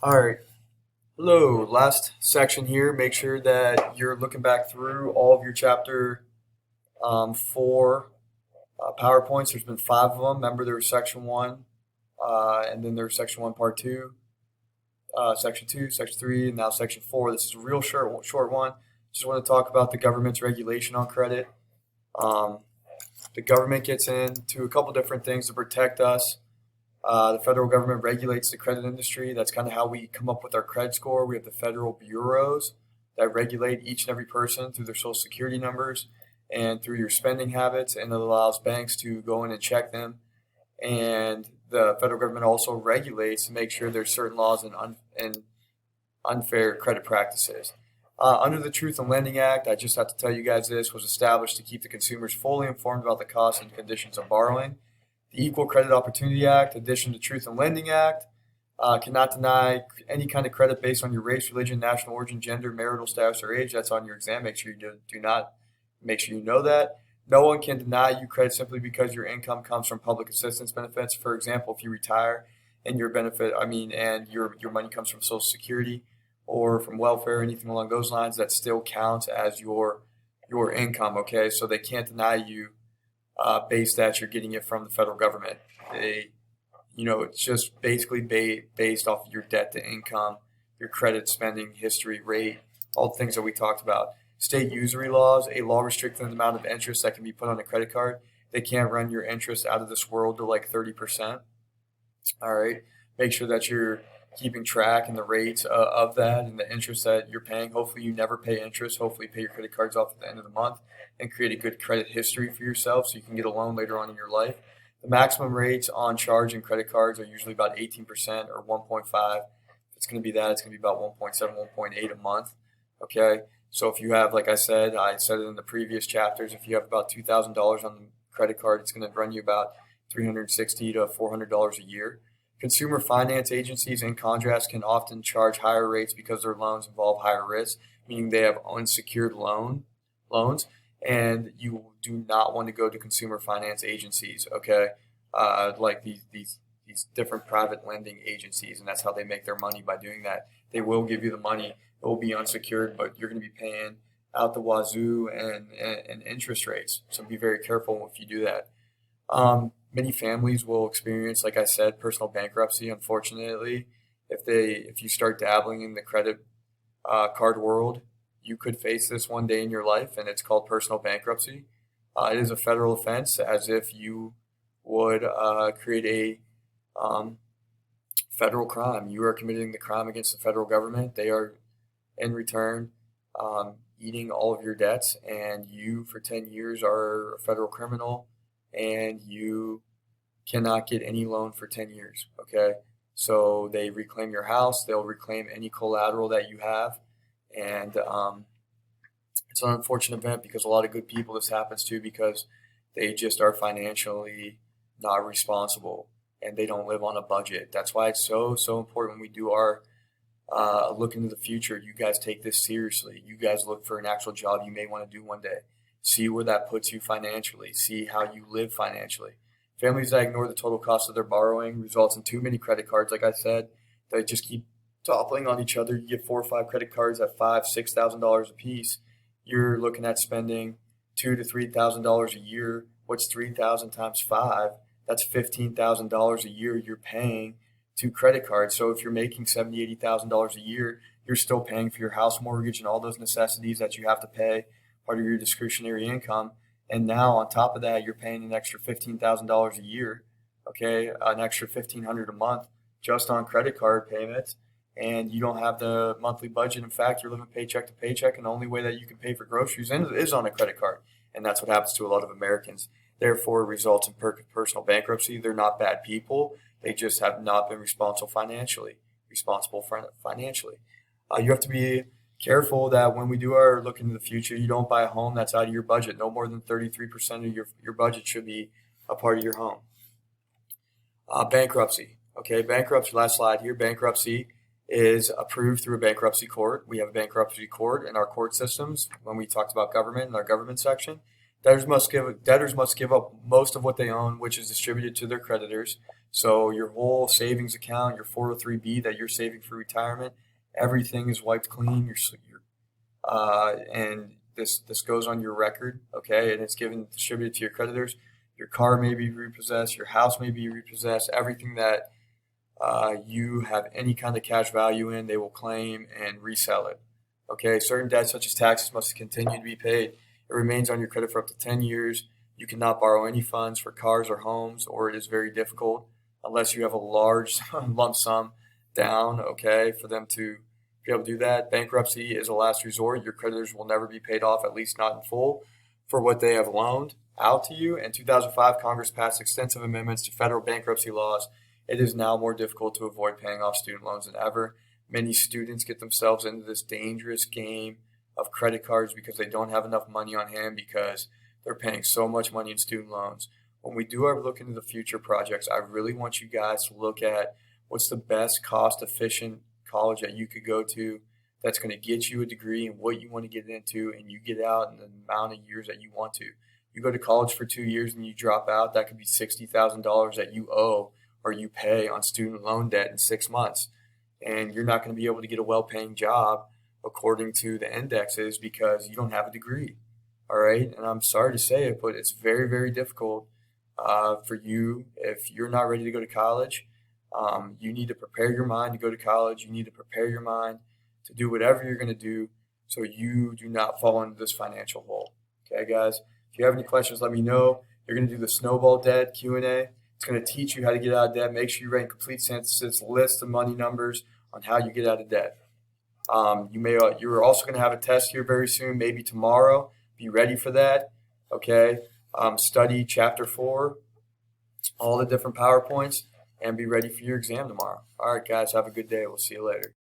All right. Hello. Last section here. Make sure that you're looking back through all of your chapter four PowerPoints. There's been five of them. Remember, there was section one, and then there was section one, part two, section two, section three, and now section four. This is a real short one. Just want to talk about the government's regulation on credit. Um, the government gets into a couple different things to protect us. The federal government regulates the credit industry. That's kind of how we come up with our credit score. We have the federal bureaus that regulate each and every person through their social security numbers and through your spending habits, and it allows banks to go in and check them. And the federal government also regulates to make sure there's certain laws and unfair credit practices. Under the Truth in Lending Act, I just have to tell you guys this was established to keep the consumers fully informed about the costs and conditions of borrowing. The Equal Credit Opportunity Act, addition to Truth in Lending Act, cannot deny any kind of credit based on your race, religion, national origin, gender, marital status, or age. That's on your exam. Make sure you do not make sure you know that. No one can deny you credit simply because your income comes from public assistance benefits. For example, if you retire and your benefit, and your money comes from Social Security or from welfare, anything along those lines, that still counts as your income. Okay, so they can't deny you base that you're getting it from the federal government. It's just basically based off of your debt to income, your credit spending history rate, all the things that we talked about. State usury laws, a law restricting the amount of interest that can be put on a credit card. They can't run your interest out of this world to like 30%. All right. Make sure that you're keeping track and the rates of that and the interest that you're paying. Hopefully, you never pay interest. Hopefully, pay your credit cards off at the end of the month and create a good credit history for yourself so you can get a loan later on in your life. The maximum rates on charge and credit cards are usually about 18% or 1.5. If it's going to be that, it's going to be about 1.7, 1.8 a month. Okay. So if you have, like I said it in the previous chapters, if you have about $2,000 on the credit card, it's going to run you about $360 to $400 a year. Consumer finance agencies, in contrast, can often charge higher rates because their loans involve higher risk, meaning they have unsecured loans, and you do not want to go to consumer finance agencies. Okay, like these different private lending agencies, and that's how they make their money by doing that. They will give you the money; it will be unsecured, but you're going to be paying out the wazoo and interest rates. So be very careful if you do that. Many families will experience, like I said, personal bankruptcy. Unfortunately, if you start dabbling in the credit card world, you could face this one day in your life, and it's called personal bankruptcy. It is a federal offense, as if you would create a federal crime. You are committing the crime against the federal government. They are, in return, eating all of your debts, and you, for 10 years, are a federal criminal and you cannot get any loan for 10 years. Okay. So they reclaim your house, they'll reclaim any collateral that you have. And it's an unfortunate event because a lot of good people this happens to because they just are financially not responsible and they don't live on a budget. That's why it's so important when we do our look into the future. You guys take this seriously. You guys look for an actual job you may want to do one day. See where that puts you financially. See how you live financially. Families that ignore the total cost of their borrowing results in too many credit cards, like I said, that just keep toppling on each other. You get 4 or 5 credit cards at $5,000, $6,000 a piece. You're looking at spending $2,000 to $3,000 a year. What's 3,000 times five? That's $15,000 a year you're paying to credit cards. So if you're making $70,000, $80,000 a year, you're still paying for your house mortgage and all those necessities that you have to pay, part of your discretionary income. And now on top of that, you're paying an extra $15,000 a year, okay, an extra $1,500 a month just on credit card payments, and you don't have the monthly budget. In fact, you're living paycheck to paycheck, and the only way that you can pay for groceries is on a credit card, and that's what happens to a lot of Americans. Therefore, it results in personal bankruptcy. They're not bad people; they just have not been responsible financially. You have to be careful that when we do our look into the future, you don't buy a home that's out of your budget. No more than 33% of your budget should be a part of your home. Bankruptcy. Okay, bankruptcy, last slide here. Bankruptcy is approved through a bankruptcy court. We have a bankruptcy court in our court systems. When we talked about government in our government section, debtors must give up most of what they own, which is distributed to their creditors. So your whole savings account, your 403b that you're saving for retirement, everything is wiped clean. And this goes on your record, okay, and it's distributed to your creditors. Your car may be repossessed, your house may be repossessed, everything that you have any kind of cash value in, they will claim and resell it. Okay, certain debts such as taxes must continue to be paid. It remains on your credit for up to 10 years. You cannot borrow any funds for cars or homes, or it is very difficult unless you have a large lump sum down, okay, for them to be able to do that. Bankruptcy is a last resort. Your creditors will never be paid off, at least not in full, for what they have loaned out to you. In 2005, Congress passed extensive amendments to federal bankruptcy laws. It is now more difficult to avoid paying off student loans than ever. Many students get themselves into this dangerous game of credit cards because they don't have enough money on hand because they're paying so much money in student loans. When we do our look into the future projects, I really want you guys to look at what's the best cost efficient college that you could go to that's going to get you a degree in what you want to get into, and you get out in the amount of years that you want to. You go to college for 2 years and you drop out, that could be $60,000 that you owe or you pay on student loan debt in 6 months. And you're not going to be able to get a well-paying job according to the indexes because you don't have a degree. All right. And I'm sorry to say it, but it's very, very difficult for you if you're not ready to go to college. You need to prepare your mind to go to college. You need to prepare your mind to do whatever you're going to do so you do not fall into this financial hole. Okay, guys? If you have any questions, let me know. You're going to do the snowball debt Q&A. It's going to teach you how to get out of debt. Make sure you write complete sentences, list the money numbers on how you get out of debt. You're also going to have a test here very soon, maybe tomorrow. Be ready for that. Okay. Study chapter 4, all the different PowerPoints, and be ready for your exam tomorrow. All right, guys. Have a good day. We'll see you later.